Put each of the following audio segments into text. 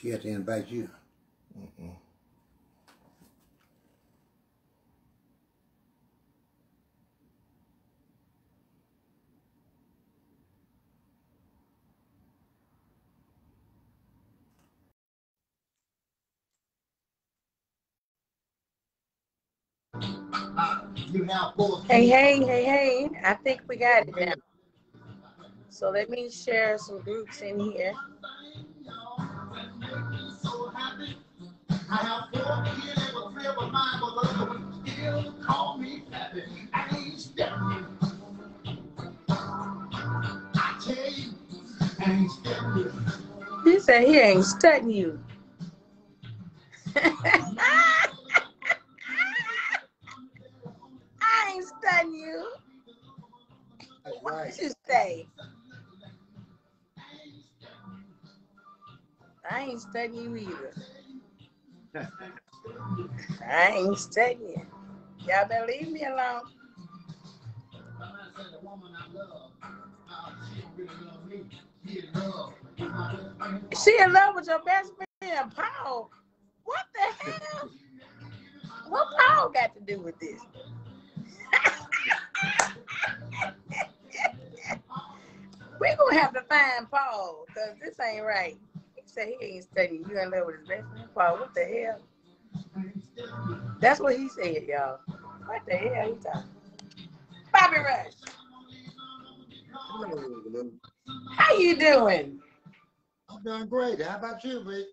She had to invite you. Mm-mm. Hey. I think we got it now. So let me share some groups in here. He said he ain't studying you. I ain't studying you. That's What right. did you say? I ain't studying you either. I ain't studying. Y'all better leave me alone. She in love with your best friend, Paul. What the hell? What Paul got to do with this? We're going to have to find Paul, because this ain't right. He said he ain't studying. You in love with his best friend, Paul. What the hell? That's what he said, y'all. What the hell he talking? Bobby Rush. Hello, Lou. How you doing? I'm doing great. How about you, babe?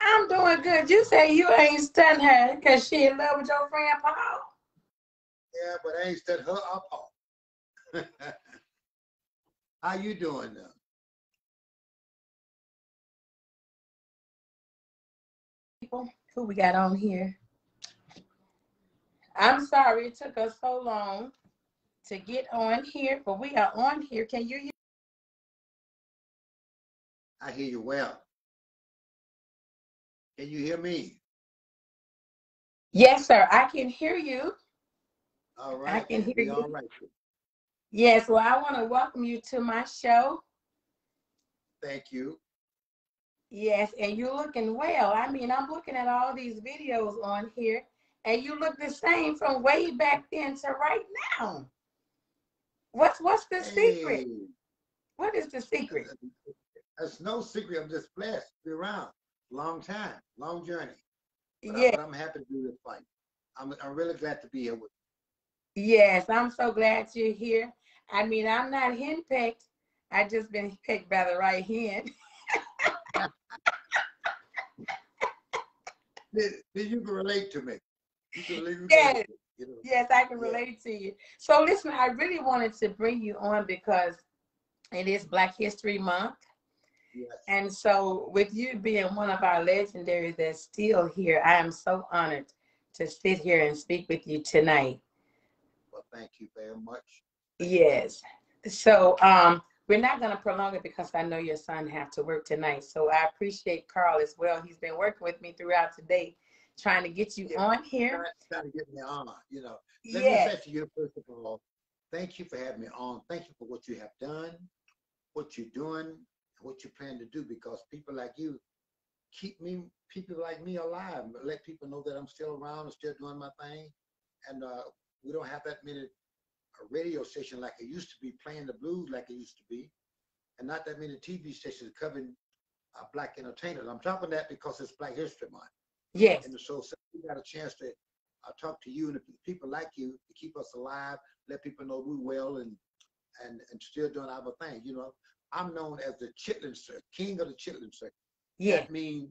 I'm doing good. You say you ain't studying her because she in love with your friend, Paul? Yeah, but I ain't set her up on. How you doing now? People who we got on here. I'm sorry it took us so long to get on here, but we are on here. Can you hear? I hear you well. Can you hear me? Yes, sir. I can hear you. All right. I can hear you. All right. Yes, well, I want to welcome you to my show. Thank you. Yes, and you're looking well. I mean, I'm looking at all these videos on here, and you look the same from way back then to right now. What's the secret? What is the secret? That's no secret. I'm just blessed to be around. Long time, long journey. But I'm happy to do this fight. I'm really glad to be here with you. Yes, I'm so glad you're here. I mean, I'm not henpecked. I just been picked by the right hand. You can relate to me. You can relate Yes. to me, you know? Yes, I can relate to you. So listen, I really wanted to bring you on because it is Black History Month. Yes. And so with you being one of our legendaries that's still here, I am so honored to sit here and speak with you tonight. Well, thank you very much. Yes. So we're not going to prolong it because I know your son have to work tonight. So I appreciate Carl as well. He's been working with me throughout today, trying to get you on here. Trying to get me on, you know. Let me say to you, first of all, thank you for having me on. Thank you for what you have done, what you're doing, and what you plan to do, because people like you keep people like me alive, let people know that I'm still around and still doing my thing. And we don't have that many radio station like it used to be, playing the blues like it used to be, and not that many TV stations covering Black entertainers. I'm talking that because it's Black History Month. Yes. And so we got a chance to talk to you and people like you to keep us alive, let people know we're well and still doing our thing. You know, I'm known as the Chitlin Circuit, king of the Chitlin Circuit. Yeah. That mean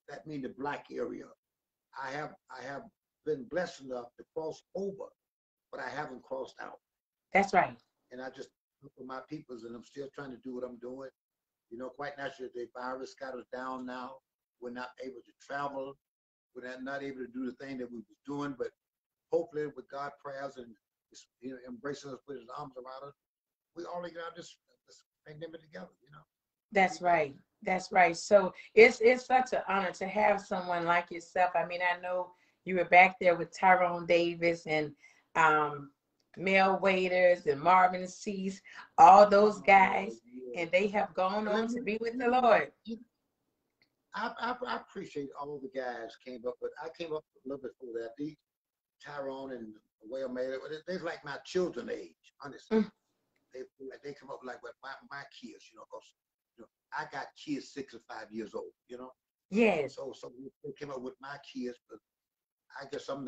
the Black area. I have been blessed enough to cross over, but I haven't crossed out. That's right. And I just look at my peoples, and I'm still trying to do what I'm doing. You know, quite naturally, the virus got us down now. We're not able to travel. We're not able to do the thing that we was doing, but hopefully with God's prayers and embracing us with his arms around us, we all get out this pandemic together, you know. That's right. That's right. So it's such an honor to have someone like yourself. I mean, I know you were back there with Tyrone Davis and Mel Waiters and Marvin Cease, all those guys, and they have gone on to be with the Lord. I appreciate all the guys came up, but I came up a little bit before that. These Tyrone and Well Made it. They're like my children age, honestly. Mm. They come up like what my kids, you know, 'cause I got kids 6 or 5 years old, you know. Yes. So they came up with my kids, but I guess I'm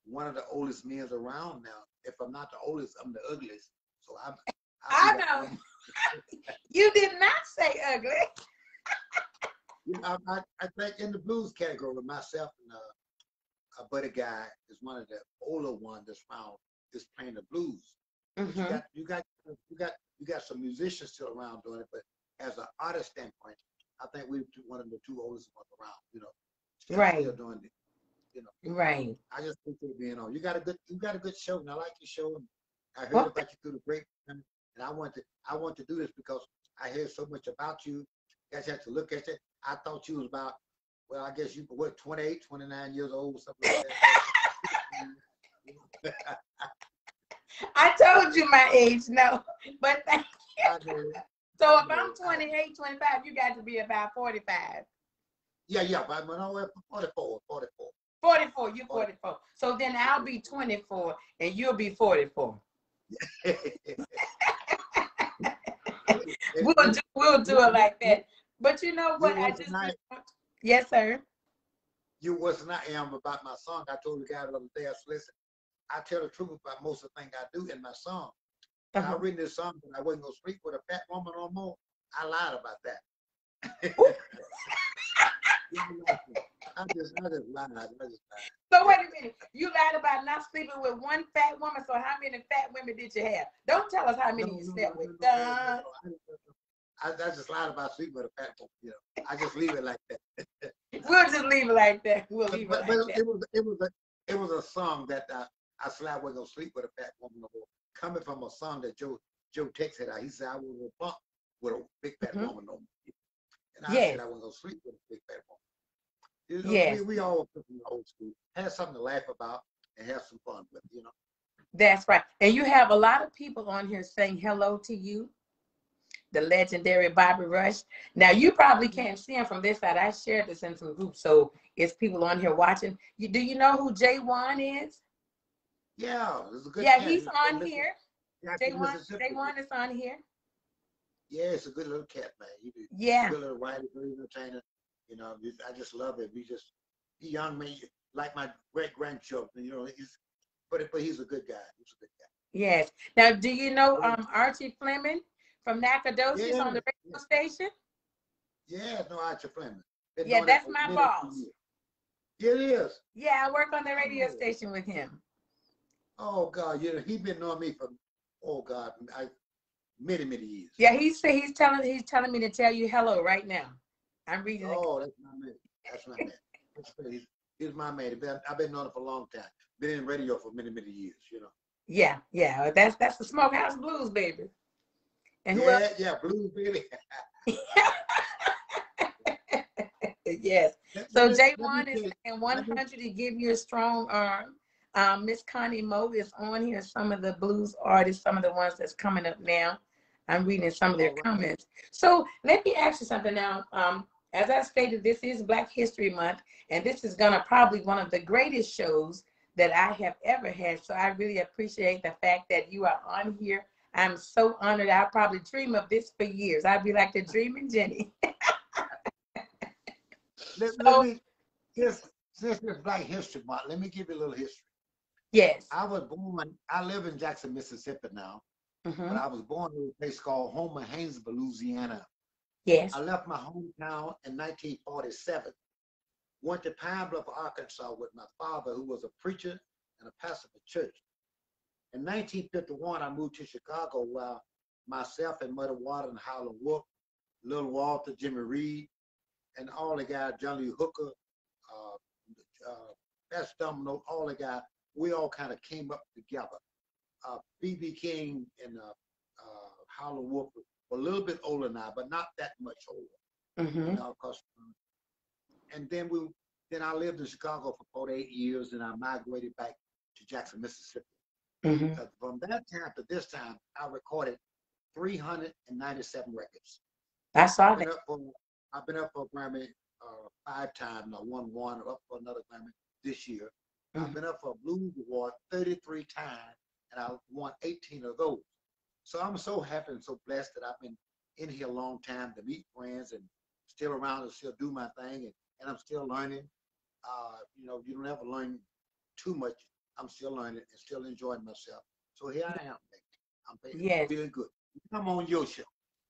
one of the oldest men around now. If I'm not the oldest, I'm the ugliest. So I'll be I like know. You did not say ugly. I think in the blues category with myself and a buddy guy is one of the older ones that's around is playing the blues. But Mm-hmm. you got some musicians still around doing it, but as an artist standpoint, I think we're one of the two oldest ones around, you know, still doing it. You know, Right. I just think they're being on. You got a good show, and I like your show. And I heard Well, about you through the grapevine, and I want to do this because I heard so much about you. You guys have to look at it. I thought you was about, well, I guess you were 28, 29 years old, something like that. I told you my age, no. But thank you. So if I'm 28, 25, you got to be about 45. Yeah, but I'm 44. 44, you're 44. So then I'll be 24 and you'll be 44. We'll do it like that. But you know what? Yes, sir. You wasn't I am about my song. I told the guy the other day, I said, listen, I tell the truth about most of the things I do in my song. I written this song, but I wasn't gonna sleep with a fat woman no more. I lied about that. I just lied. So wait a minute. You lied about not sleeping with one fat woman. So how many fat women did you have? Don't tell us how many you slept with. I just lied about sleeping with a fat woman. You know, I just leave it like that. We'll just leave it like that. We'll leave it like that. It was a song that I said I wasn't gonna sleep with a fat woman no more. Coming from a song that Joe Tex had out. He said I wasn't gonna bump with a big fat woman no more. And I said I wasn't gonna sleep with a big fat woman. You know, yes. we all from the old school. Have something to laugh about and have some fun with, you know. That's right. And you have a lot of people on here saying hello to you, the legendary Bobby Rush. Now, you probably can't see him from this side. I shared this in some groups, so it's people on here watching. Do you know who J1 is? Yeah, it's a good Yeah, cat. he's on here. J1 is on here. Yeah, it's a good little cat, man. Yeah. Good little writer, good entertainer. You know, I just love it. He young man, like my great grandchildren. You know, but he's a good guy. He's a good guy. Yes. Now, do you know Archie Fleming from Nacogdoches on the radio station? Yeah, no, Archie Fleming. Yeah, that's my boss. Yeah, it is. Yeah, I work on the radio station with him. Oh God, he's been knowing me for many years. Yeah, he's telling me to tell you hello right now. I'm reading. Oh, that's my man. That's my man. He's my man. I've been knowing him for a long time. Been in radio for many years. You know. Yeah. That's the Smokehouse Blues, baby. And who else? Yeah, Blues, baby. Yes. So J1 is saying 100 to give you a strong arm. Miss Connie Moe is on here. Some of the blues artists, some of the ones that's coming up now. I'm reading some of their comments. So let me ask you something now. As I stated, this is Black History Month, and this is gonna probably one of the greatest shows that I have ever had. So I really appreciate the fact that you are on here. I'm so honored. I'll probably dream of this for years. I'd be like the dreaming Jenny. Since this Black History Month, let me give you a little history. Yes. I live in Jackson, Mississippi now, but I was born in a place called Homer, Haynesville, Louisiana. Yes. I left my hometown in 1947. Went to Pine Bluff, Arkansas with my father, who was a preacher and a pastor of the church. In 1951, I moved to Chicago where myself and Muddy Water and Howlin' Wolf, Little Walter, Jimmy Reed, and all the guys, John Lee Hooker, Best Domino, all the guys, we all kind of came up together. B.B. King and Howlin' Wolf were a little bit older now, but not that much older. You know, and then I lived in Chicago for 48 years, and I migrated back to Jackson, Mississippi. From that time to this time, I recorded 397 records. I saw that. I've been up for a Grammy 5 times. I won one, up for another Grammy this year. I've Mhm. been up for a Blues Award 33 times, and I won 18 of those. So I'm so happy and so blessed that I've been in here a long time to meet friends and still around and still do my thing, and I'm still learning. You don't ever learn too much. I'm still learning and still enjoying myself. So here I am. I'm Yes. feeling good. I'm on your show.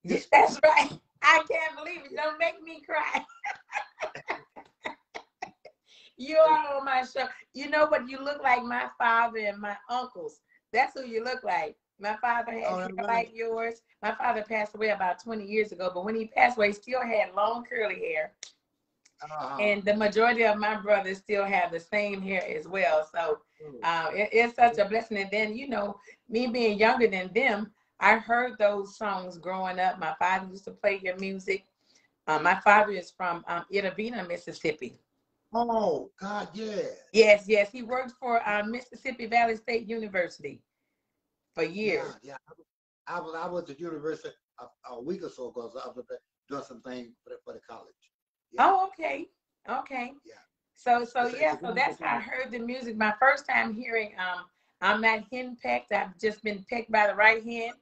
Yes, that's right. I can't believe it. Don't make me cry. You are on my show. You know what? You look like my father and my uncles. That's who you look like. My father had Oh, hair that's right. like yours. My father passed away about 20 years ago, but when he passed away, he still had long curly hair. Uh-huh. And the majority of my brothers still have the same hair as well. So Oh, it's such a blessing. And then, me being younger than them, I heard those songs growing up. My father used to play your music. My father is from Itavina, Mississippi. oh, God, yeah. Yes, yes. He worked for Mississippi Valley State University for Yeah, years. yeah. I was at university a week or so ago. So I was doing some things for the college. Yeah, Oh, okay. Okay. yeah. So It's yeah, a so wonderful that's how I thing. heard the music. My first time hearing I'm not henpecked. I've just been pecked by the right hand.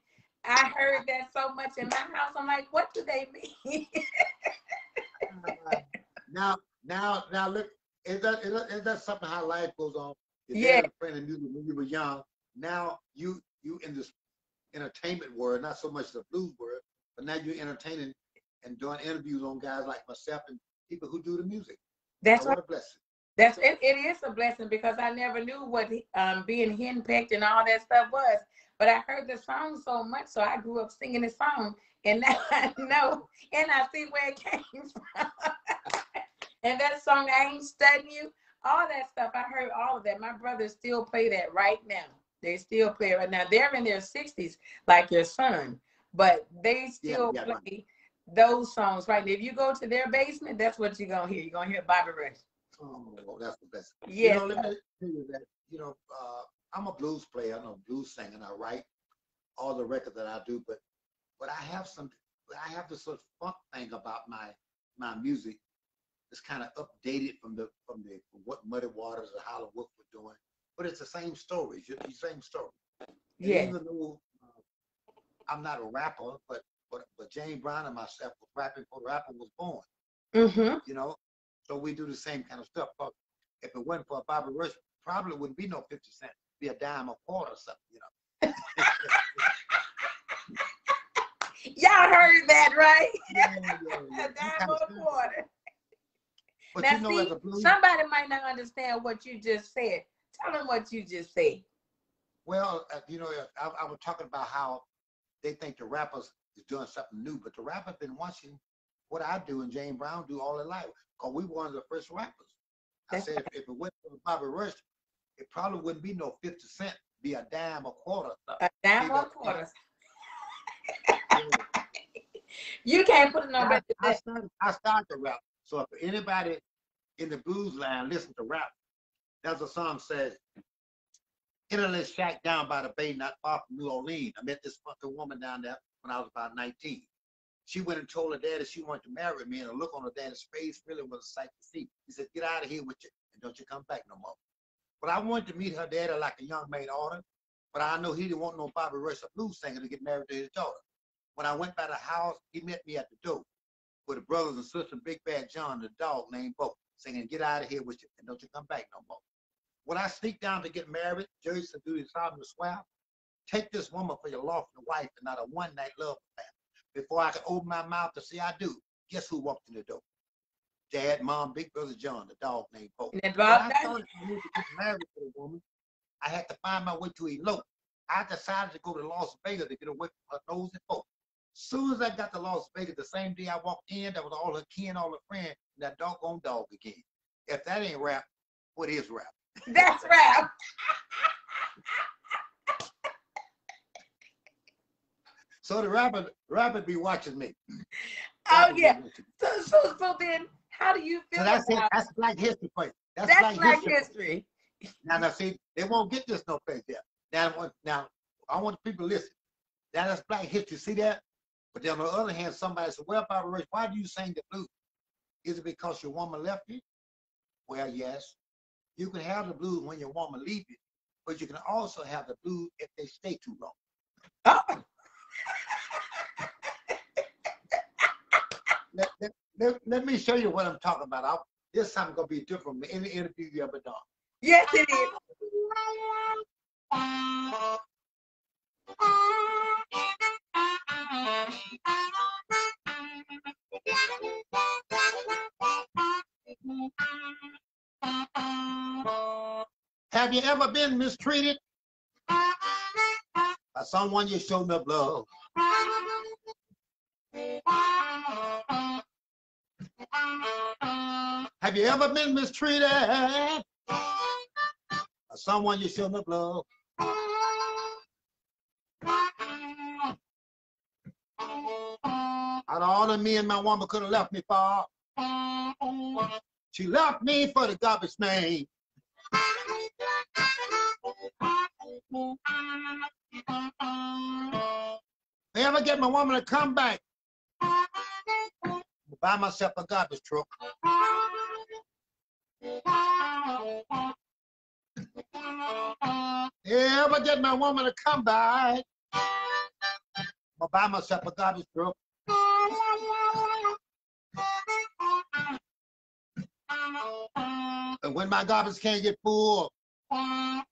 I heard that so much in my house. I'm like, what do they mean? Uh, now, look, is that something how life goes on? Your Yeah, dad was playing the music when you were young. Now you in this entertainment world, not so much the blues world, but now you're entertaining and doing interviews on guys like myself and people who do the music. that's right. What a blessing. It is a blessing because I never knew what being henpecked and all that stuff was. But I heard the song so much, so I grew up singing the song, and now I know and I see where it came from. And that song, I Ain't Studying You, all that stuff, I heard all of that. My brothers still play that right now. They still play it right now. They're in their 60s, like your son, but they Yeah, still yeah, right. play those songs right now. If you go to their basement, that's what you're going to hear. You're going to hear Bobby Rush. Oh, that's the best. Yes, Let sir. me tell you that, I'm a blues player, I'm a blues singer, and I write all the records that I do, but I have this sort of funk thing about my music. It's kind of updated from what Muddy Waters or Howlin' Wolf were doing, but it's the same story. It's the same story. And Yes. even though I'm not a rapper, but James Brown and myself was rapping before the rapper was born. Mm-hmm. You know, so we do the same kind of stuff. But if it wasn't for Bobby Rush, probably wouldn't be no 50 cent. Be a dime a quarter or something. Y'all heard that, right? Yeah, yeah, yeah. A You dime kind of or a simple. quarter. But Now, as see, a blues, somebody might not understand what you just said. Tell them what you just said. well, I was talking about how they think the rappers is doing something new, but the rappers been watching what I do and James Brown do all their life, because we were one of the first rappers. I That's said if it went for Bobby Rush, it probably wouldn't be no 50 cent, be a dime a quarter. a dime See or a that? quarter. Yeah. You can't put it no I, better I than started I started to rap. So if anybody in the blues line listen to rap, there's a song says, Italy shack down by the bay, not far from New Orleans. I met this fucking woman down there when I was about 19. She went and told her daddy she wanted to marry me, and the look on her daddy's face really was a sight to see. He said, get out of here with you, and don't you come back no more. But I wanted to meet her daddy like a young maid order, but I know he didn't want no Bobby Rush, a blues singer, to get married to his daughter. When I went by the house, he met me at the door with the brothers and sisters, Big Bad John, the dog named Bo, singing, get out of here with you, and don't you come back no more. When I sneak down to get married, Jerry said, do this out in the swamp. Take this woman for your lawful wife and not a one-night love affair. Before I could open my mouth to say I do, guess who walked in the door? Dad, Mom, Big Brother John, the dog named Bo. that. When Bob I Dylan. started to get married to the woman, I had to find my way to elope. I decided to go to Las Vegas to get away from her nosy folk. Soon as I got to Las Vegas, the same day I walked in, that was all her kin, all her friends, and that doggone dog again. If that ain't rap, what is rap? That's rap. So the rapper be watching me. Oh Rapper be yeah. watching me. So then, how do you So feel that's it. about That's Black History place. That's that's Black Black History. history? Now, see, they won't get this no place there. Now, I want people to listen. That's Black History. See that? But then on the other hand, somebody said, well, Bobby Rush, why do you sing the blues? Is it because your woman left you? Well, yes. You can have the blues when your woman leaves you, but you can also have the blues if they stay too long. Oh. Let me show you what I'm talking about. This time going to be different from any interview you ever done. Yes, it is. Have you ever been mistreated by someone you showed up love? Have you ever been mistreated by someone you showed up love? Out of all the men my woman could have left me for, she left me for the garbage man. If I ever get my woman to come back, I'll buy myself a garbage truck. If I ever get my woman to come back, I'll buy myself a garbage truck. And when my garbage can get full, I'm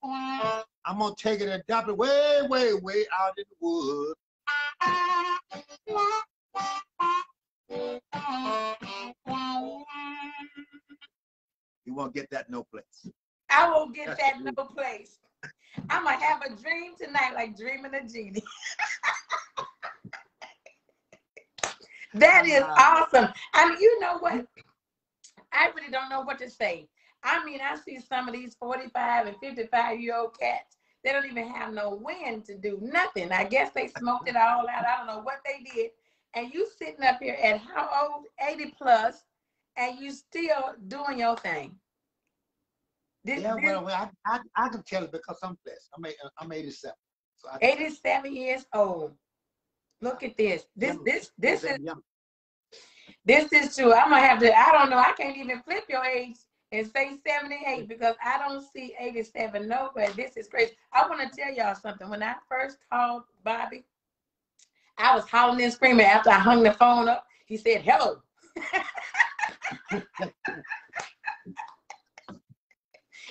gonna take it and dump it way, way, way out in the woods. You won't get that no place. I won't get that no place. I'm gonna have a dream tonight, like dreaming a genie. That is awesome. I mean, you know what? I really don't know what to say. I mean, I see some of these 45 and 55-year-old cats. They don't even have no wind to do nothing. I guess they smoked it all out. I don't know what they did. And you sitting up here at how old? 80 plus, and you still doing your thing. Well, I can tell it because I'm blessed. I'm 87. So 87 years old. Look at this. This is true. I'm gonna have to. I don't know. I can't even flip your age and say 78 because I don't see 87 nowhere. This is crazy. I want to tell y'all something. When I first called Bobby, I was hollering and screaming after I hung the phone up. He said, "Hello."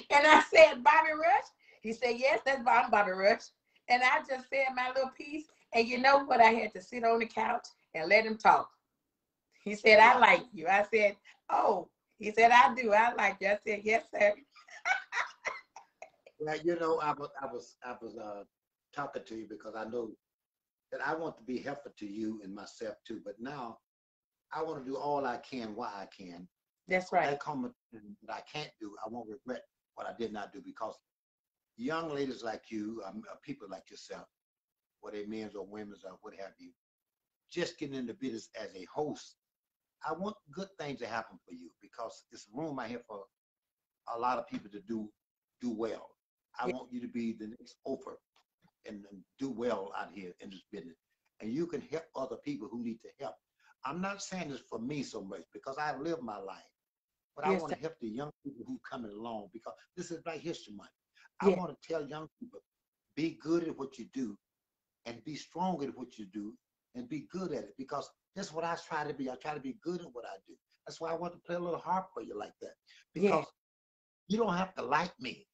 And I said, "Bobby Rush?" He said, "Yes, I'm Bobby Rush." And I just said my little piece. And you know what? I had to sit on the couch and let him talk. He said, "I like you." I said, "Oh." He said, "I do. I like you." I said, "Yes, sir." Well, you know, I was talking to you because I know that I want to be helpful to you and myself too. But now I want to do all I can while I can. That's right. That comment that I can't do, I won't regret what I did not do because young ladies like you, people like yourself, whether men or women or what have you, just getting into business as a host, I want good things to happen for you because it's room out here for a lot of people to do well. I want you to be the next Oprah and do well out here in this business. And you can help other people who need to help. I'm not saying this for me so much because I live my life, but I want to help the young people who coming along because this is Black History Month. I want to tell young people, be good at what you do and be strong at what you do and be good at it because that's what I try to be. I try to be good at what I do. That's why I want to play a little harp for you like that because you don't have to like me.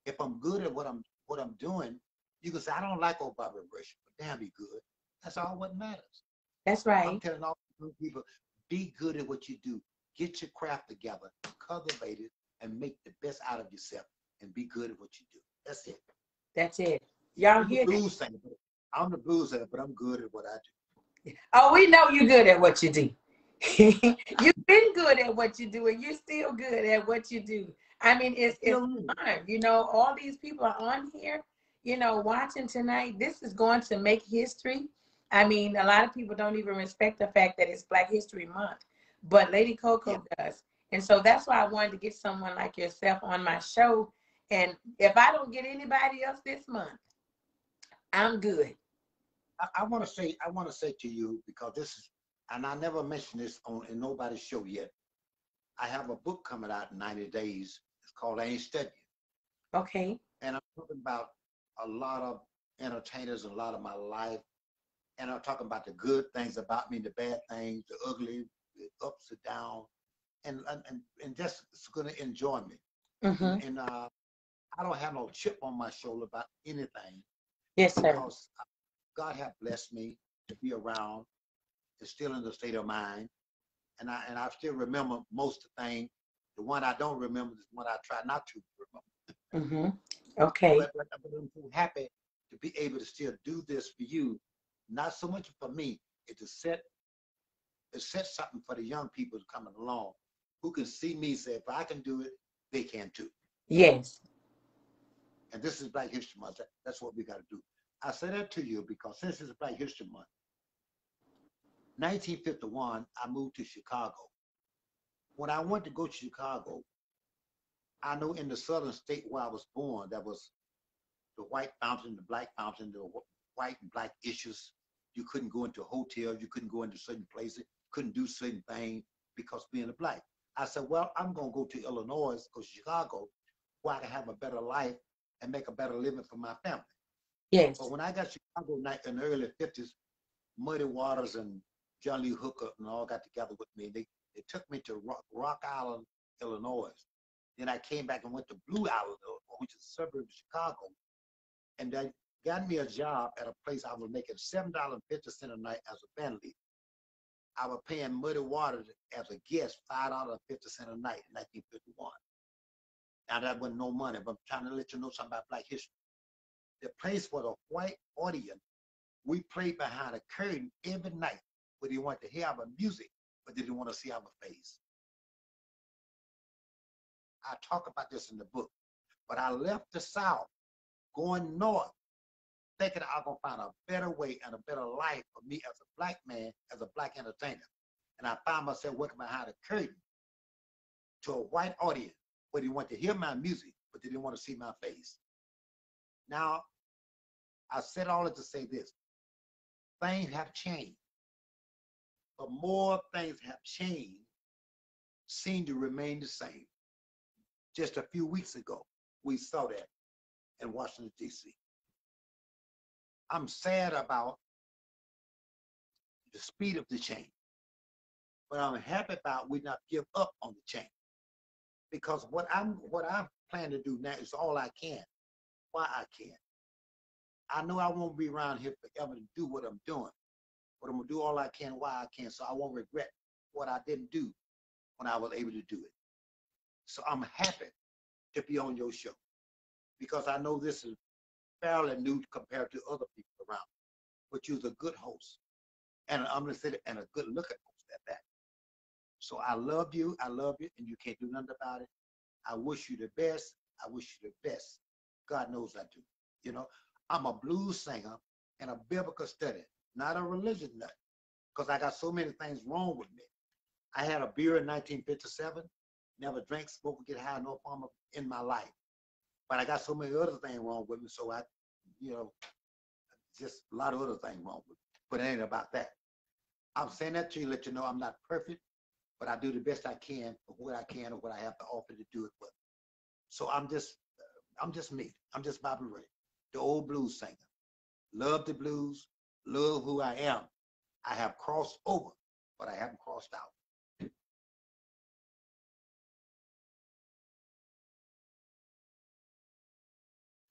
If I'm good at what I'm doing, you can say, I don't like old Bobby Rush, but damn, be good. That's all what matters. That's right. I'm telling all people, be good at what you do. Get your craft together, cultivate it, and make the best out of yourself and be good at what you do. That's it. That's it. Y'all hear that? I'm the blues singer, but I'm good at what I do. Oh, we know you're good at what you do. You've been good at what you do, and you're still good at what you do. I mean, it's fun. You know, all these people are on here, you know, watching tonight. This is going to make history. I mean, a lot of people don't even respect the fact that it's Black History Month, but Lady Coco does. And so that's why I wanted to get someone like yourself on my show. And if I don't get anybody else this month, I'm good. I want to say to you, because this is, and I never mentioned this in nobody's show yet, I have a book coming out in 90 days. It's called I Ain't Studying. Okay. And I'm talking about a lot of entertainers and a lot of my life. And I'm talking about the good things about me, the bad things, the ugly, the ups and downs, and just it's going to enjoy me. Mm-hmm. And I don't have no chip on my shoulder about anything Yes, sir. because God have blessed me to be around and still in the state of mind. And I still remember most of the things. The one I don't remember is the one I try not to remember. Mm-hmm. Okay. But I'm so happy to be able to still do this for you, not so much for me, it's to set something for the young people coming along who can see me say, if I can do it, they can too. Yes. And this is Black History Month. That's what we got to do. I say that to you because since it's Black History Month, 1951, I moved to Chicago. When I went to go to Chicago, I know in the southern state where I was born, that was the white fountain, the black fountain, the white and black issues. You couldn't go into hotels, you couldn't go into certain places, couldn't do certain things because being a black. I said, well, I'm going to go to Illinois, go to Chicago, where I can have a better life and make a better living for my family. Yes. But when I got to Chicago in the early 50s, Muddy Waters and John Lee Hooker and all got together with me. They took me to Rock Island, Illinois. Then I came back and went to Blue Island, which is a suburb of Chicago. And they got me a job at a place I was making $7.50 a night as a band leader. I was paying Muddy Waters as a guest $5.50 a night in 1951. Now that wasn't no money, but I'm trying to let you know something about Black history. The place for the white audience, we played behind a curtain every night where they wanted to hear our music, but they didn't want to see our face. I talk about this in the book, but I left the South going north, thinking I was going to find a better way and a better life for me as a black man, as a black entertainer. And I found myself working behind a curtain to a white audience where they wanted to hear my music, but they didn't want to see my face. Now, I said all that to say this. Things have changed, but more things have changed seem to remain the same. Just a few weeks ago, we saw that in Washington, D.C. I'm sad about the speed of the change, but I'm happy about we not give up on the change. Because what I plan to do now is all I can, why I can. I know I won't be around here forever to do what I'm doing, but I'm gonna do all I can while I can, so I won't regret what I didn't do when I was able to do it. So I'm happy to be on your show because I know this is fairly new compared to other people around. But you're a good host, and I'm gonna say it, and a good looking host at that. So I love you, and you can't do nothing about it. I wish you the best. I wish you the best. God knows I do. You know, I'm a blues singer and a biblical study, not a religion nut, because I got so many things wrong with me. I had a beer in 1957, never drank, smoke, or get high, no form of in my life. But I got so many other things wrong with me, so I, you know, just a lot of other things wrong with me. But it ain't about that. I'm saying that to you, let you know I'm not perfect, but I do the best I can for what I can or what I have to offer to do it with. So I'm just me. I'm just Bobby Ray, the old blues singer. Love the blues, love who I am. I have crossed over, but I haven't crossed out.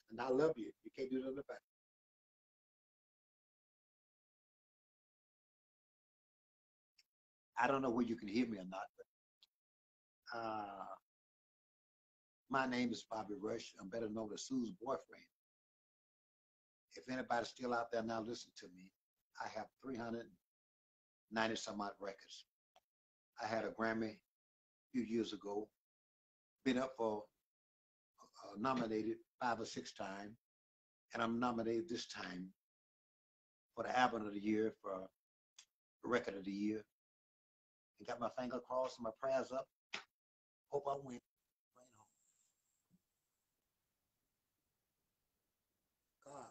And I love you. You can't do nothing about it. I don't know whether you can hear me or not, but my name is Bobby Rush. I'm better known as Sue's boyfriend. If anybody's still out there now listening to me, I have 390 some odd records. I had a Grammy a few years ago, been up for nominated 5 or 6 times, and I'm nominated this time for the album of the year, for the record of the year. And got my finger crossed and my prayers up. Hope I win. God.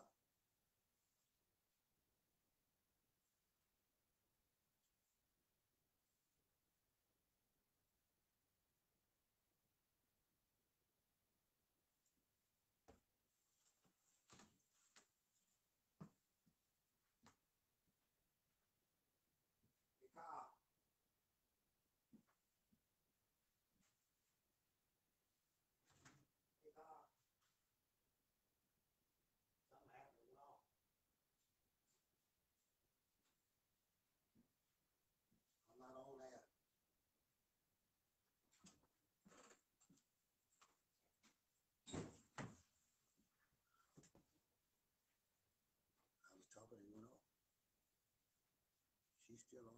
still on.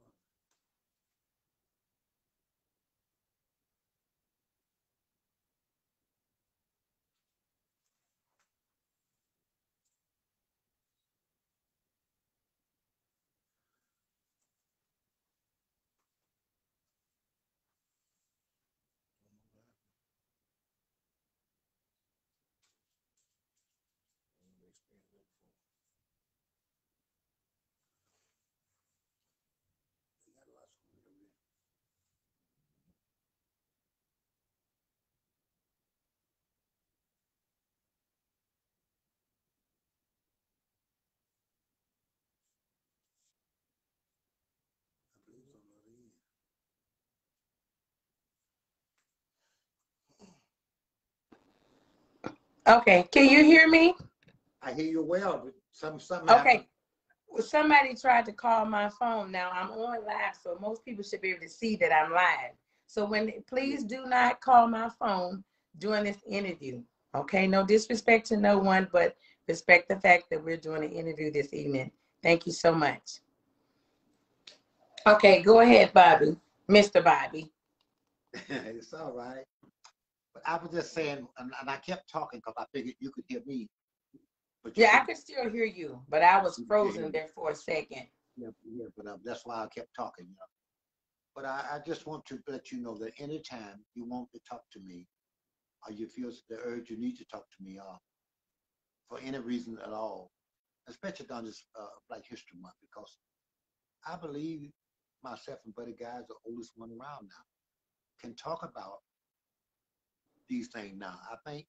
Okay, can you hear me? I hear you well, but something Okay. happened. Well, somebody tried to call my phone. Now I'm on live, so most people should be able to see that I'm live. So please do not call my phone during this interview. Okay, no disrespect to no one, but respect the fact that we're doing an interview this evening. Thank you so much. Okay, go ahead, Bobby, Mr. Bobby. It's all right. But I was just saying, and I kept talking because I figured you could hear me. But Yeah, I could still hear you, but I was frozen there for a second. Yeah, but that's why I kept talking. But I just want to let you know that anytime you want to talk to me, or you feel the urge you need to talk to me, for any reason at all, especially during this Black History Month, because I believe myself and Buddy Guys, the oldest one around now, can talk about these things now. I think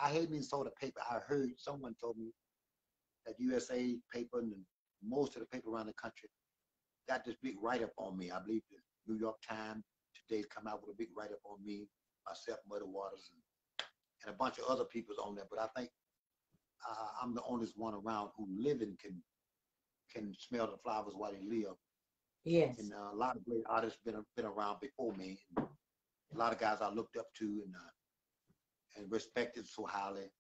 I hadn't even saw the paper. I heard someone told me that USA paper and most of the paper around the country got this big write-up on me. I believe the New York Times today's come out with a big write-up on me, myself, Muddy Waters, and a bunch of other people's on there. But I think I'm the only one around who living can smell the flowers while they live. Yes. And a lot of great artists been around before me. And a lot of guys I looked up to and respected so highly.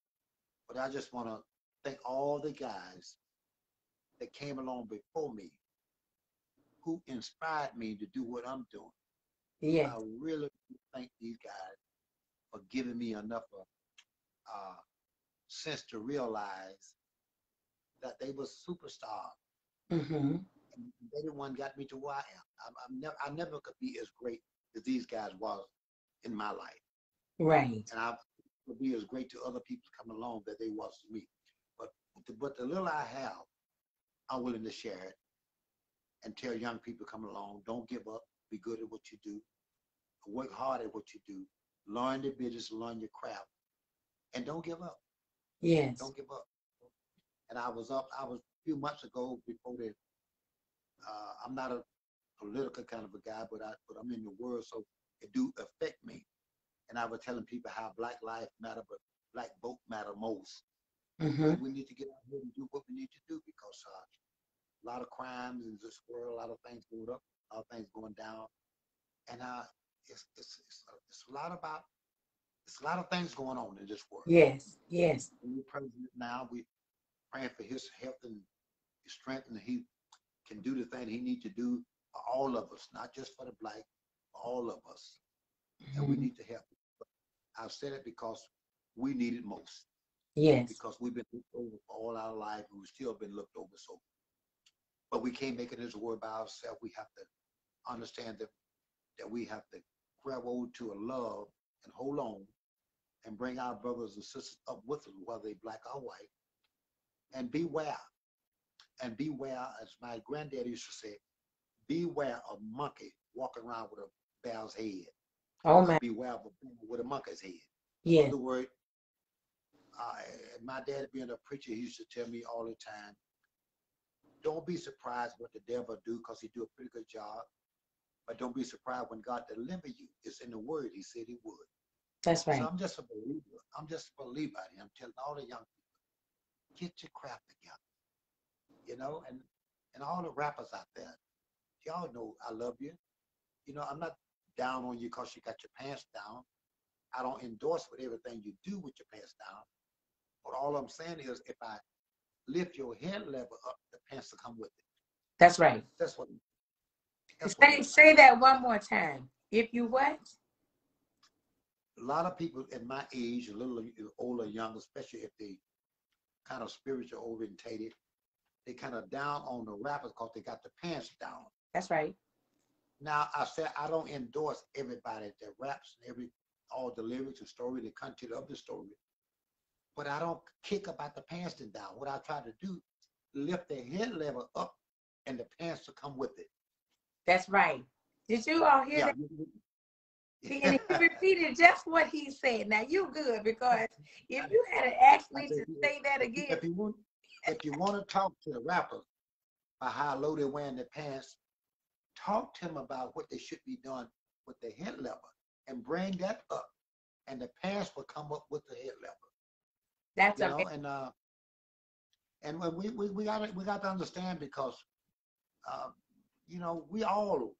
But I just want to thank all the guys that came along before me who inspired me to do what I'm doing. Yes. I really thank these guys for giving me enough sense to realize that they were superstars. Mm-hmm. And they the one got me to where I am. I never could be as great as these guys was in my life. Right. And I would be as great to other people coming along that they was to me. But the little I have, I'm willing to share it and tell young people coming along, don't give up, be good at what you do, work hard at what you do, learn the business, learn your craft, and don't give up. Yes. Don't give up. And I was a few months ago before the, I'm not a political kind of a guy, but I'm in the world, so it do affect me. And I was telling people how Black lives matter, but Black vote matter most. Mm-hmm. And we need to get out here and do what we need to do because a lot of crimes in this world, a lot of things going up, a lot of things going down, and it's a lot about it's a lot of things going on in this world. Yes, yes. And we're president now. We praying for his health and his strength, and he can do the thing he needs to do for all of us, not just for the Black, for all of us. Mm-hmm. And we need to help. I've said it because we need it most. Yes. Because we've been looked over for all our life, and we've still been looked over. So, but we can't make it as a word by ourselves. We have to understand that we have to grab hold to a love and hold on and bring our brothers and sisters up with us, whether they Black or white, and beware. And beware, as my granddad used to say, beware of monkey walking around with a bear's head. Oh my. Beware of a bear with a monkey's head. Yeah. In other words, my dad being a preacher, he used to tell me all the time, don't be surprised what the devil do because he do a pretty good job. But don't be surprised when God deliver you. It's in the word he said he would. That's right. So I'm just a believer. I'm just a believer. I'm telling all the young people, get your crap together. You know, and all the rappers out there, y'all know I love you. You know, I'm not down on you because you got your pants down. I don't endorse with everything you do with your pants down. But all I'm saying is if I lift your head level up, the pants will come with it. That's right. That's what Say that one more time. If you what? A lot of people in my age, a little older, younger, especially if they kind of spiritual orientated, they kind of down on the rappers because they got the pants down. That's right. Now I said I don't endorse everybody that raps and all the lyrics and story, the content of the story, but I don't kick about the pants down. What I try to do, lift the head level up, and the pants to come with it. That's right. Did you all hear that? And he repeated just what he said. Now you good, because if you had asked me to say that again. If you want to talk to the rappers about how low they're wearing their pants, talk to them about what they should be doing with the head level and bring that up, and the pants will come up with the head level. That's amazing. And when we got to understand, because we all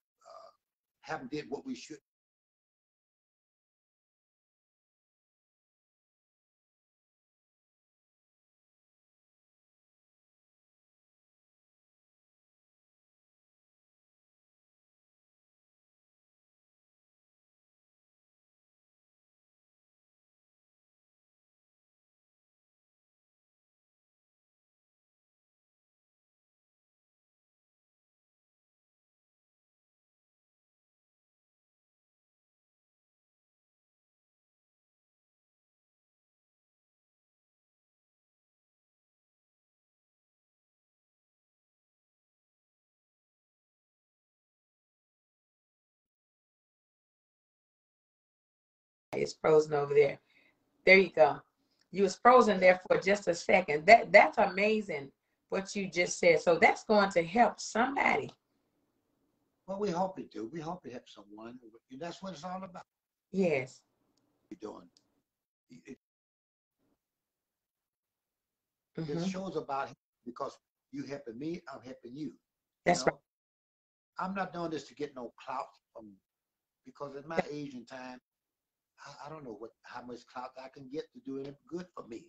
haven't did what we should. It's frozen over there. There you go. You was frozen there for just a second. That's amazing what you just said. So that's going to help somebody. Well, we hope it do. We hope it helps someone. That's what it's all about. Yes. You're doing. It shows about, because you helping me, I'm helping you. That's right. I'm not doing this to get no clout from, because at my age and time, I don't know how much clout I can get to do it good for me.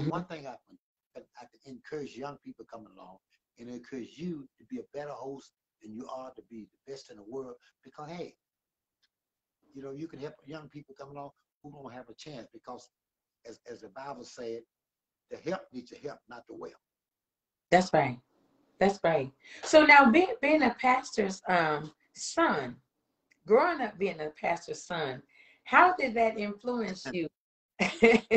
One thing I can encourage young people coming along, and encourage you to be a better host than you are, to be the best in the world, because hey, you can help young people coming along who don't have a chance, because as the Bible said, the help needs your help, not the well. That's right. That's right. So now being a pastor's son, growing up being a pastor's son, how did that influence you? I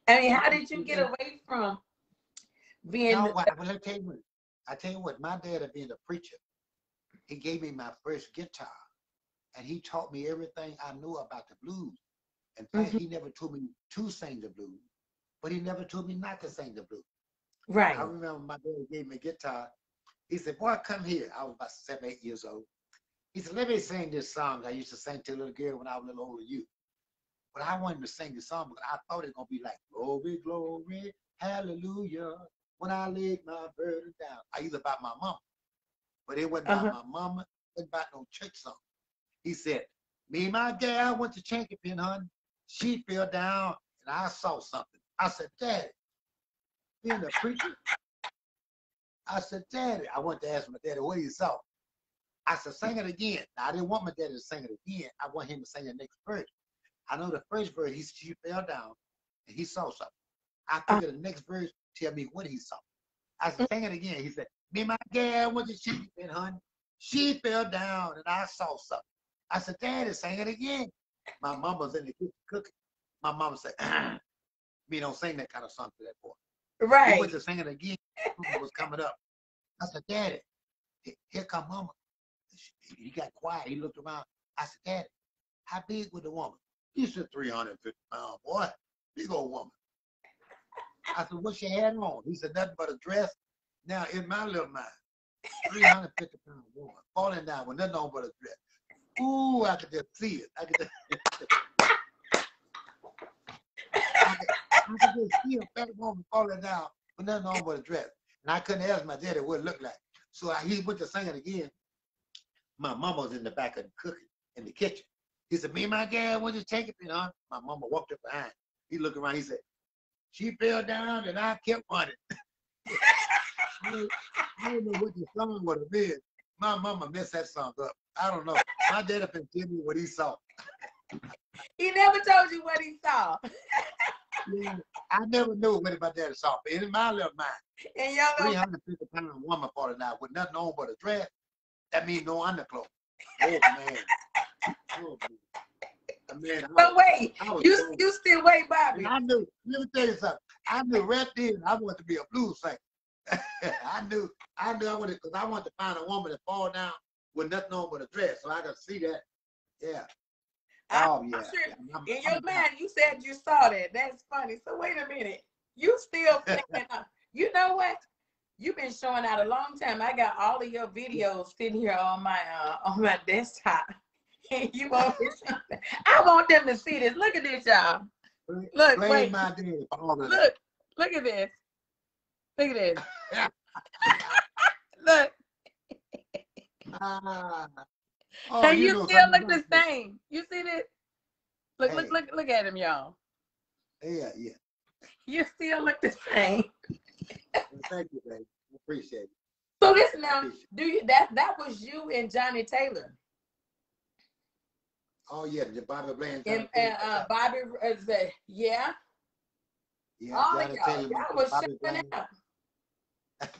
mean, how did you get away from being? No, well, I tell you what, my dad, being a preacher, he gave me my first guitar, and he taught me everything I knew about the blues. In fact, he never told me to sing the blues, but he never told me not to sing the blues. Right. I remember my dad gave me a guitar. He said, "Boy, come here." I was about 7, 8 years old. He said, "Let me sing this song I used to sing to a little girl when I was a little older than you." But I wanted to sing the song because I thought it was going to be like, "Glory, glory, hallelujah, when I laid my burden down." I used about my mama, but it wasn't about my mama. It wasn't about no church song. He said, "Me and my gal went to Chankapin, hon. She fell down, and I saw something." I said, "Daddy, being a preacher?" I said, "Daddy," I went to ask my daddy what he saw. I said, "Sing it again." Now, I didn't want my daddy to sing it again. I want him to sing the next verse. I know the first verse, she fell down, and he saw something. I figured the next verse tell me what he saw. I said, "Sing it again." He said, "Me and my gal went to Chankapin, hon. She fell down, and I saw something." I said, "Daddy, sing it again." My mom was in the kitchen cooking. My mama said, "Me don't sing that kind of song to that boy." Right. He went to sing it again. It was coming up. I said, "Daddy, here come mama." He got quiet. He looked around. I said, "Daddy, how big was the woman?" He said, 350-pound boy. Big old woman. I said, "What she had on?" He said, "Nothing but a dress." Now, in my little mind, 350-pound woman falling down with nothing on but a dress. Ooh, I could just see it. I could just see a fat woman falling down with nothing on but a dress. And I couldn't ask my daddy what it looked like. So he went to sing it again. My mama was in the back of the cooking, in the kitchen. He said, "Me and my gal went to Chankapin, huh?" My mama walked up behind. He looked around. He said, "She fell down, and I kept running." I don't know what the song would have been, My mama messed that song up. I don't know. My daddy been telling me what he saw. He never told you what he saw. Yeah, I never knew what my daddy saw. But in my little mind, And y'all 350-pound woman 49 with nothing on but a dress. That means no underclothes. Oh man. Oh man. but wait, you so, still wait, Bobby. and I knew. Let me tell you something. I knew right then I wanted to be a blues singer. I knew I wanted because I wanted to find a woman that fall down with nothing on but a dress, so I could see that. Yeah. Oh yeah. Sure. In your mind, you said you saw that. That's funny. So wait a minute. You still playing? You know what? You've been showing out a long time. I got all of your videos sitting here on my desktop. And you want this? I want them to see this. Look at this, y'all. Look, wait. Look at this. Look at this. Look. And you still look the same. You see this? Look, hey. Look at him, y'all. Yeah. You still look the same. Thank you, baby. Appreciate it. So listen now, that was you and Johnny Taylor. Oh yeah, the Bobby Bland. And Bobby yeah. Yeah, all of y'all was shutting out.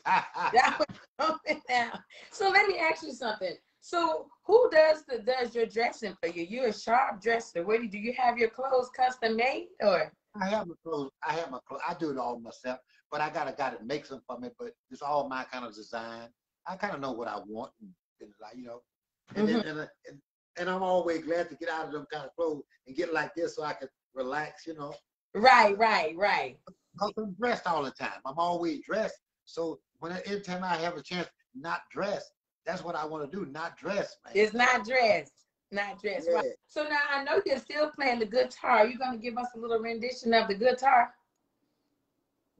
That was coming out. So let me ask you something. So who does your dressing for you? You're a sharp dresser. Do you have your clothes custom made or? I have my clothes. I do it all myself, but I got a guy that makes them for me. But it's all my kind of design. I kind of know what I want, and you know, and I'm always glad to get out of them kind of clothes and get like this so I can relax, you know. Right. Because I'm dressed all the time. I'm always dressed. So every time I have a chance not dress, that's what I want to do, not dress, man. It's not dressed. Not dressed, yeah. Right. So now I know you're still playing the guitar. Are you going to give us a little rendition of the guitar?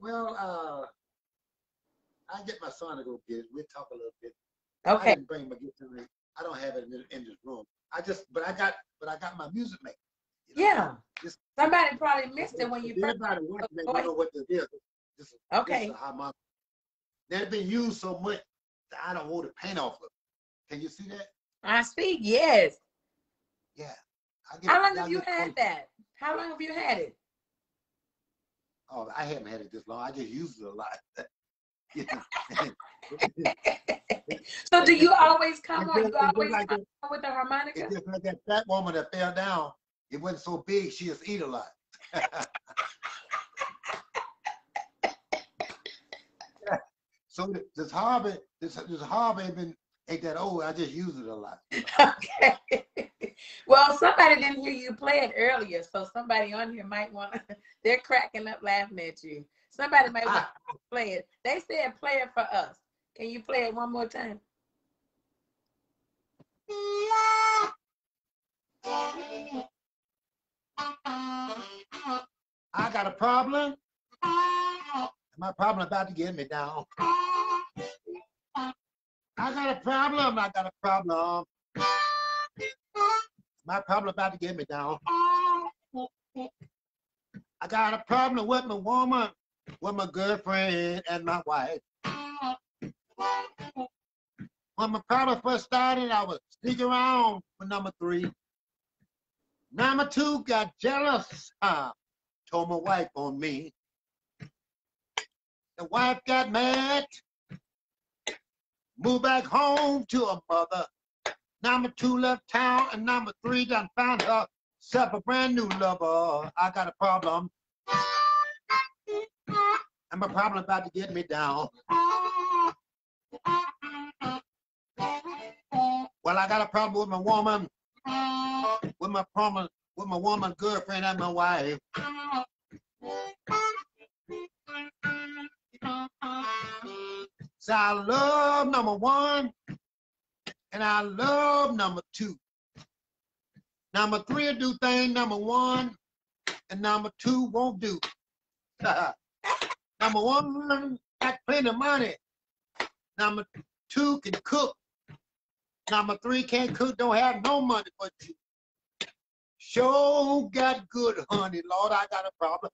Well, I get my son to go get it. We'll talk a little bit. Okay. I didn't bring my guitar. I don't have it in this room. But I got my music maker. You know? Yeah. Somebody probably missed it when you first. Everybody watching, they don't know what this is. Okay. This is how my. They've been used so much that I don't hold the paint off of it. Can you see that? I see. Yes. Yeah. How long have you had that? How long have you had it? Oh, I haven't had it this long. I just use it a lot. So do you always come on? You always come on with the harmonica? It's just like that fat woman that fell down. It wasn't so big. She just eat a lot. So this hobby ain't that old. I just use it a lot. You know? Okay. Well, somebody didn't hear you play it earlier, so somebody on here might want to. They're cracking up laughing at you. Somebody might want to play it. They said play it for us. Can you play it one more time? I got a problem. My problem about to get me down. I got a problem. My problem about to get me down. I got a problem with my woman, with my girlfriend and my wife. When my problem first started, I was sneaking around for number 3. Number 2 got jealous, told my wife on me. The wife got mad, moved back home to her mother. Number 2 left town, and number 3 done found herself a brand new lover. I got a problem, and my problem about to get me down. Well, I got a problem with my woman, with my woman, girlfriend, and my wife. So I love number 1, and I love number 2. Number 3 will do things number 1, and number 2 won't do. Number 1 got plenty of money. Number 2 can cook. Number 3 can't cook, don't have no money but you. Sure got good honey, Lord, I got a problem.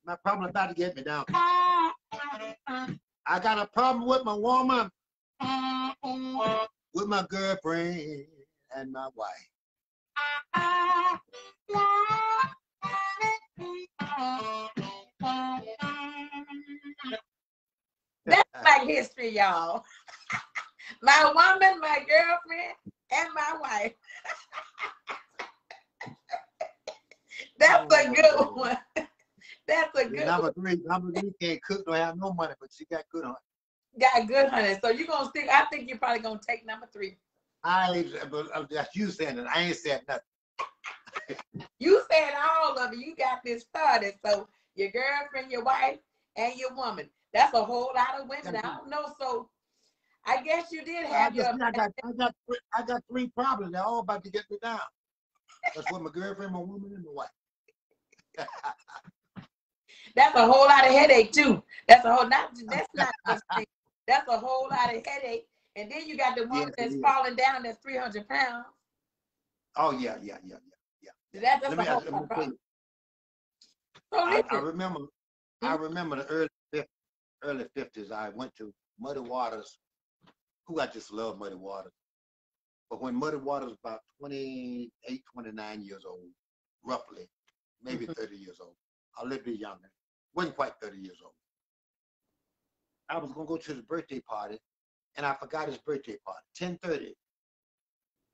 My problem about to get me down. I got a problem with my woman, with my girlfriend and my wife. That's Black history, y'all. My woman, my girlfriend, and my wife. That's a good one. That's a good number three can't cook, don't have no money, but she got good on it. Got good, honey. So you're gonna stick. I think you're probably gonna take number 3. That's you saying it. I ain't said nothing. You said all of it. You got this started. So your girlfriend, your wife, and your woman. That's a whole lot of women. I don't know. So I guess you did have I got 3 problems. They're all about to get me down. That's what my girlfriend, my woman, and my wife. That's a whole lot of headache too. That's a whole that's not just thing. That's a whole lot of headache. And then you got the woman that's falling down that's 300 pounds. Oh yeah. That's a whole problem. So I remember the early 50s. I went to Muddy Waters. I just love Muddy Waters. But when Muddy Waters was about 28, 29 years old, roughly, maybe 30 years old, a little bit younger, wasn't quite 30 years old. I was gonna go to the birthday party, and I forgot his birthday party, 10:30.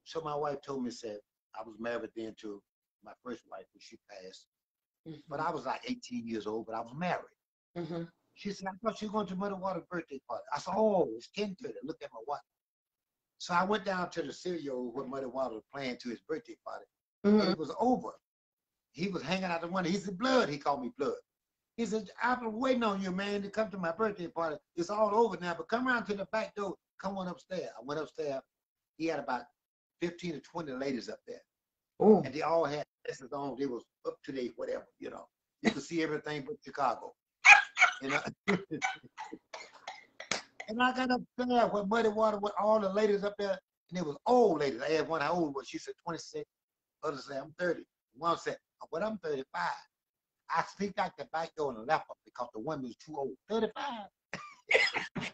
So my wife told me, said, I was married then to my first wife, when she passed. But I was like 18 years old, but I was married. She said, I thought you were going to Muddy Waters' birthday party. I said, oh, it's 10:30. Look at my watch. So I went down to the studio where Muddy Waters was playing to his birthday party. But it was over. He was hanging out the window. He said, Blood. He called me Blood. He said, I've been waiting on you, man, to come to my birthday party. It's all over now, but come around to the back door. Come on upstairs. I went upstairs. He had about 15 to 20 ladies up there. Ooh. And they all had dresses on. They was up to date, whatever, you know. You could see everything but Chicago. You know? And I got upstairs with Muddy Water with all the ladies up there, and it was old ladies. I had one how old was she? Said 26. Others said I'm 30. One said, but I'm 35. I sneaked out the back door and left her because the woman was too old. 35.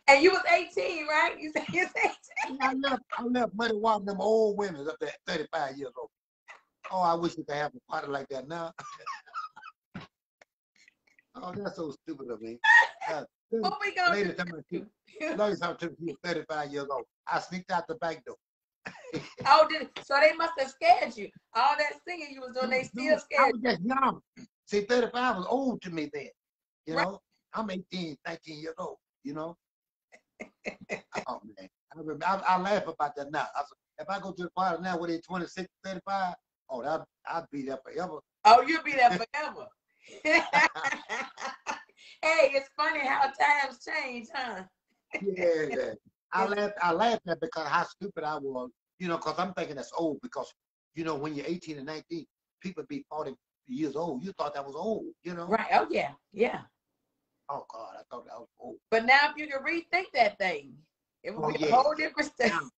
And you was 18, right? You said you was 18. I left Muddy Water, them old women up there at 35 years old. Oh, I wish you could have a party like that now. Oh, that's so stupid of me. What we gonna Ladies tell me she was 35 years old. I sneaked out the back door. Oh, so they must have scared you. All that singing you was doing, they still scared you. I was just young. See, 35 was old to me then. You know, I'm 18, 19 years old, you know. Oh, man. I laugh about that now. If I go to the party now where they're 26, 35, oh, I'd be there forever. Oh, you'll be there forever. Hey, it's funny how times change, huh? Yeah. I laughed at because how stupid I was, you know, because I'm thinking that's old because, you know, when you're 18 and 19, people be 40 years old. You thought that was old, you know? Right. Oh, yeah. Yeah. Oh, God, I thought that was old. But now if you can rethink that thing, it would be a whole different stuff.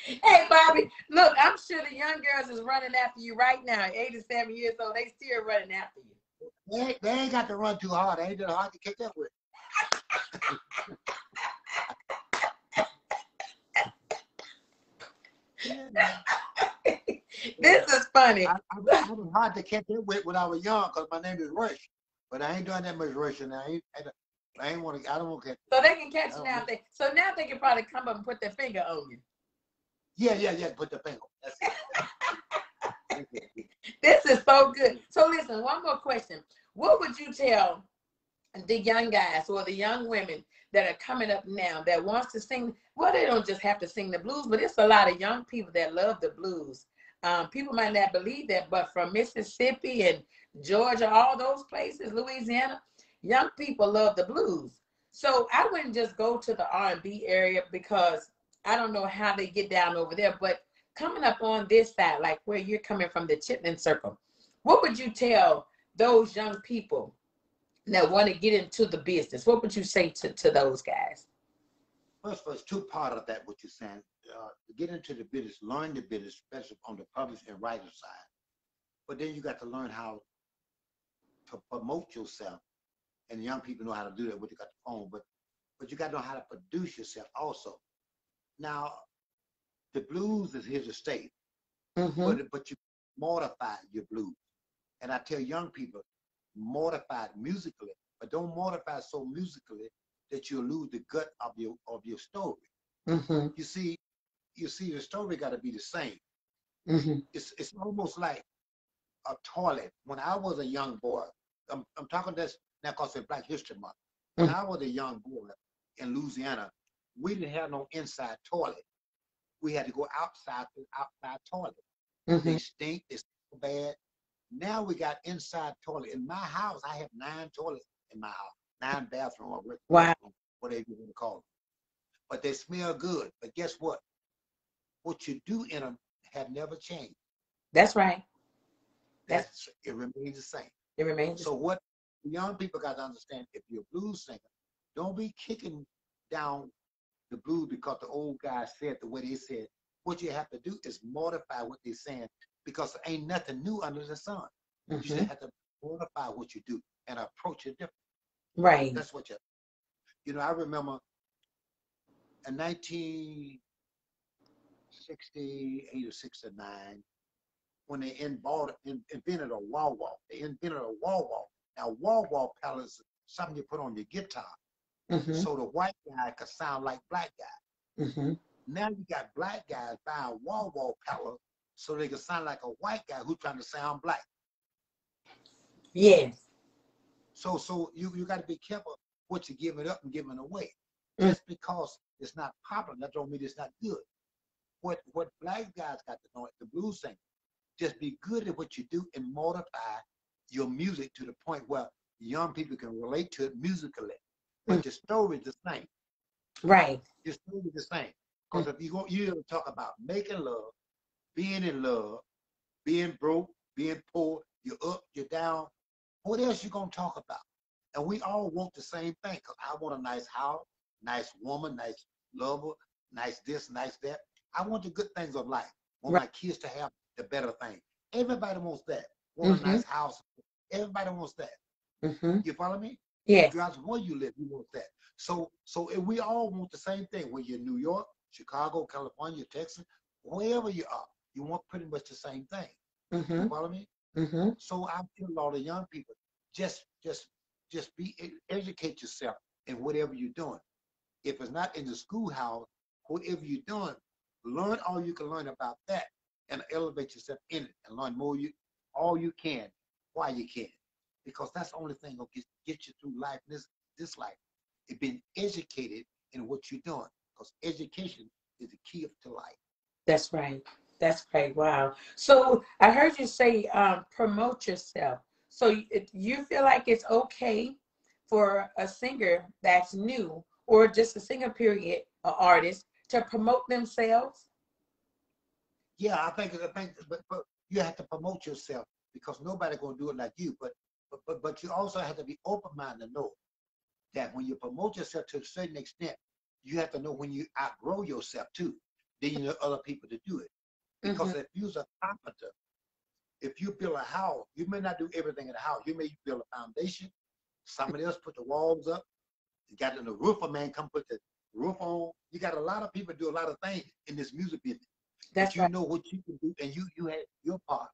Hey, Bobby, look, I'm sure the young girls is running after you right now. 87 years old, they still running after you. They ain't got to run too hard. They ain't that hard to catch up with. This is funny. I was hard to catch up with when I was young because my name is Rush. But I ain't doing that much rushing now. I don't want to catch. So they can catch you now. So now they can probably come up and put their finger on you. Yeah. Put the finger. That's it. This is so good. So listen, one more question. What would you tell the young guys or the young women that are coming up now that wants to sing? Well, they don't just have to sing the blues, but it's a lot of young people that love the blues. People might not believe that, but from Mississippi and Georgia, all those places, Louisiana, young people love the blues. So I wouldn't just go to the R&B area because I don't know how they get down over there, but coming up on this side, like where you're coming from, the Chitlin Circle, what would you tell those young people that want to get into the business? What would you say to those guys? First, two part of that, what you're saying. Get into the business, learn the business, especially on the publisher and writer side. But then you got to learn how to promote yourself and young people know how to do that when they got the phone. But you got to know how to produce yourself also. Now, the blues is here to stay, Mm-hmm. but you mortify your blues. And I tell young people, mortify it musically, but don't mortify so musically that you'll lose the gut of your story. Mm-hmm. You see, the story got to be the same. Mm-hmm. It's almost like a toilet. When I was a young boy, I'm talking this now because it's Black History Month. When I was a young boy in Louisiana, we didn't have no inside toilet. We had to go outside to the outside toilet. Mm-hmm. They stink. It's so bad. Now we got inside toilet. In my house, I have 9 toilets in my house, 9 bathrooms or Wow. restroom, whatever you want to call them. But they smell good. But guess what? What you do in them have never changed. That's right. That's It remains the same. it remains. So what young people got to understand, if you're a blues singer, don't be kicking down the blues because the old guy said the way they said. What you have to do is mortify what they're saying because there ain't nothing new under the sun. You just Mm-hmm. have to mortify what you do and approach it different. Right. That's what I remember in 1968 or 69 when they invented a wah wah. They invented a wah wah. Now wah wah pedal is something you put on your guitar, Mm-hmm. so the white guy could sound like black guy. Mm-hmm. Now you got black guys buying wah wah pedal so they can sound like a white guy who's trying to sound black. Yes. So you got to be careful what you're giving up and giving away. Mm. Just because it's not popular, that don't mean it's not good. What black guys got to know, the blues singer, just be good at what you do and mortify your music to the point where young people can relate to it musically. Mm. But your story is the same. Right. Your story is the same. Mm. Because if you talk about making love, being in love, being broke, being poor, you're up, you're down, what else you gonna talk about? And we all want the same thing. Cause I want a nice house, nice woman, nice lover, nice this, nice that. I want the good things of life. I want Right. my kids to have the better thing. Everybody wants that. Want a Mm-hmm. nice house. Everybody wants that. Mm-hmm. You follow me? Yes. Regardless of where you live, you want that. So if we all want the same thing. When you're in New York, Chicago, California, Texas, wherever you are, you want pretty much the same thing. You Mm-hmm. follow me? Mm-hmm. So I feel a lot of young people just be educate yourself in whatever you're doing. If it's not in the schoolhouse, whatever you're doing, learn all you can learn about that and elevate yourself in it and learn all you can while you can. Because that's the only thing that get you through life, this life. It being educated in what you're doing. Because education is the key to life. That's right. That's right. Wow. So I heard you say promote yourself. So you feel like it's okay for a singer that's new or just a singer period, an artist to promote themselves? Yeah, but you have to promote yourself because nobody gonna do it like you. But you also have to be open minded to know that when you promote yourself to a certain extent, you have to know when you outgrow yourself too. Then you know other people to do it. Mm-hmm. Because if you're a carpenter, if you build a house, you may not do everything in the house. You may build a foundation. Somebody else put the walls up. You got the roofer man come put the roof on. You got a lot of people do a lot of things in this music business. But That's you right. know what you can do, and you had your part.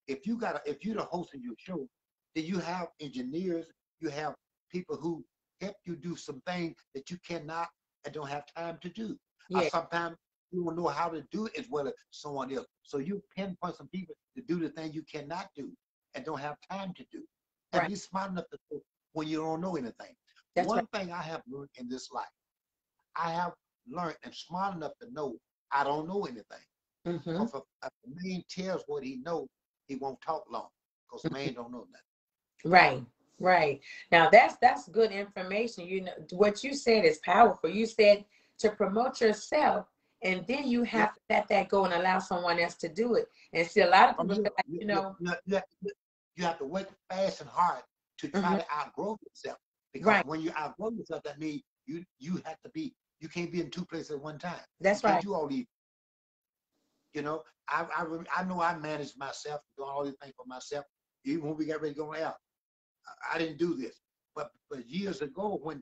If you're the host of your show, then you have engineers, you have people who help you do some things that you cannot and don't have time to do. Or Yeah. sometimes you don't know how to do it as well as someone else. So you pinpoint some people to do the thing you cannot do and don't have time to do. And Right. be smart enough to do when you don't know anything. That's right. One thing I have learned in this life, I have learned and smart enough to know I don't know anything. Mm-hmm. Because if a man tells what he knows, he won't talk long. Because man don't know nothing. Right. Right. Now that's good information. You know what you said is powerful. You said to promote yourself and then you Yeah. have to let that go and allow someone else to do it. And see a lot of Oh, people yeah. feel like, you know, You have to work fast and hard to try mhm, to outgrow yourself. Because right. when you outgrow yourself, that means you have to be, you can't be in 2 places at one time. You That's can't right. do all these, you know. I know I managed myself, doing all these things for myself. Even when we got ready to go out, I didn't do this. But years ago, when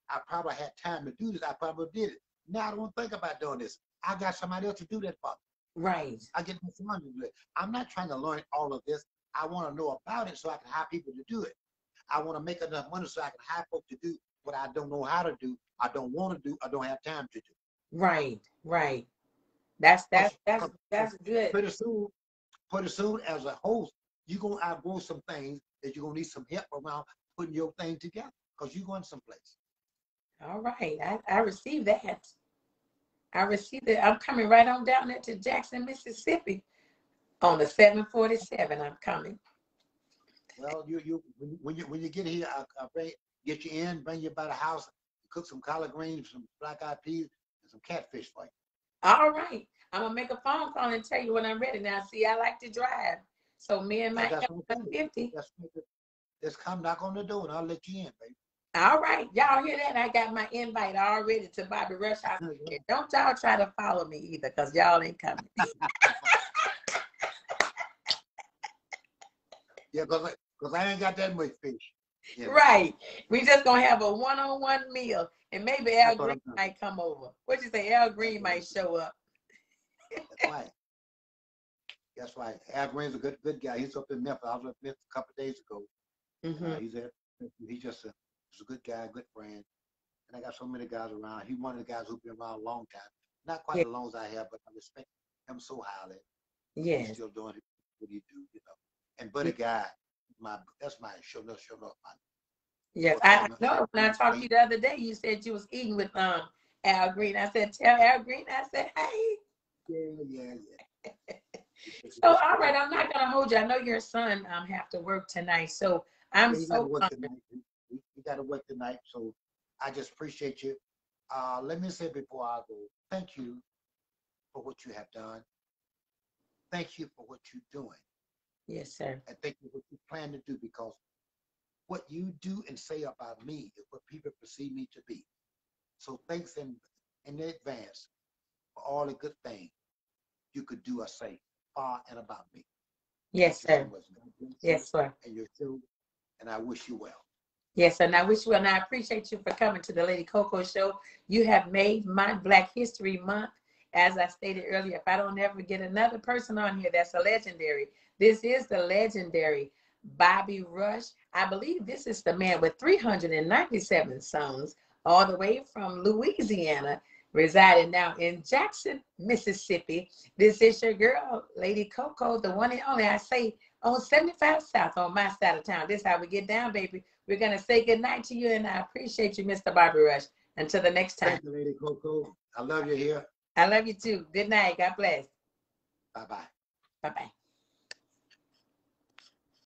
I probably had time to do this, I probably did it. Now I don't think about doing this. I got somebody else to do that for me. Right. I get my son to do it. I'm not trying to learn all of this. I want to know about it so I can hire people to do it. I want to make enough money so I can hire folks to do what I don't know how to do, I don't want to do, I don't have time to do. Right. Right. That's good. Pretty soon as a host, you're gonna outgrow some things that you're gonna need some help around putting your thing together because you're going someplace. All right. I received that. I received it. I'm coming right on down there to Jackson, Mississippi on the 747. I'm coming. Well, when you get here, I'll get you in, bring you by the house, cook some collard greens, some black-eyed peas, and some catfish for you. All right. I'm going to make a phone call and tell you when I'm ready. Now, see, I like to drive. So me and my F-150. Just come knock on the door and I'll let you in, baby. All right. Y'all hear that? I got my invite already to Bobby Rush House. Don't y'all try to follow me either because y'all ain't coming. Yeah, because I ain't got that much fish. Yeah. Right. We just going to have a one-on-one meal. And maybe Al Green might come over. What'd you say? Al Green might show up. That's right. That's right. Al Green's a good guy. He's up in Memphis. I was up in Memphis a couple of days ago. He's just a good guy, good friend. And I got so many guys around. He's one of the guys who's been around a long time. Not quite as long as I have, but I respect him so highly. Yes. He's still doing what he do, you know. And Buddy Guy, that's my show enough. Yes, I know. When I talked to you the other day, you said you was eating with Al Green. I said, tell Al Green. I said, hey. Yeah. So, all right, I'm not gonna hold you. I know your son have to work tonight, so I'm so. You got to work tonight, so I just appreciate you. Let me say before I go, thank you for what you have done. Thank you for what you're doing. Yes, sir. And thank you for what you plan to do, because what you do and say about me is what people perceive me to be. So thanks in advance for all the good things you could do or say far and about me. Yes, sir. So yes, sir. And your show, and I wish you well. Yes, and I wish you well. And I appreciate you for coming to the Lady Coco Show. You have made my Black History Month. As I stated earlier, if I don't ever get another person on here that's a legendary, this is the legendary Bobby Rush. I believe this is the man with 397 songs, all the way from Louisiana, residing now in Jackson, Mississippi. This is your girl, Lady Coco, the one and only. I say on 75 South, on my side of town. This is how we get down, baby. We're going to say good night to you, and I appreciate you, Mr. Bobby Rush. Until the next time. Thank you, Lady Coco. I love you here. I love you too. Good night. God bless. Bye-bye. Bye-bye.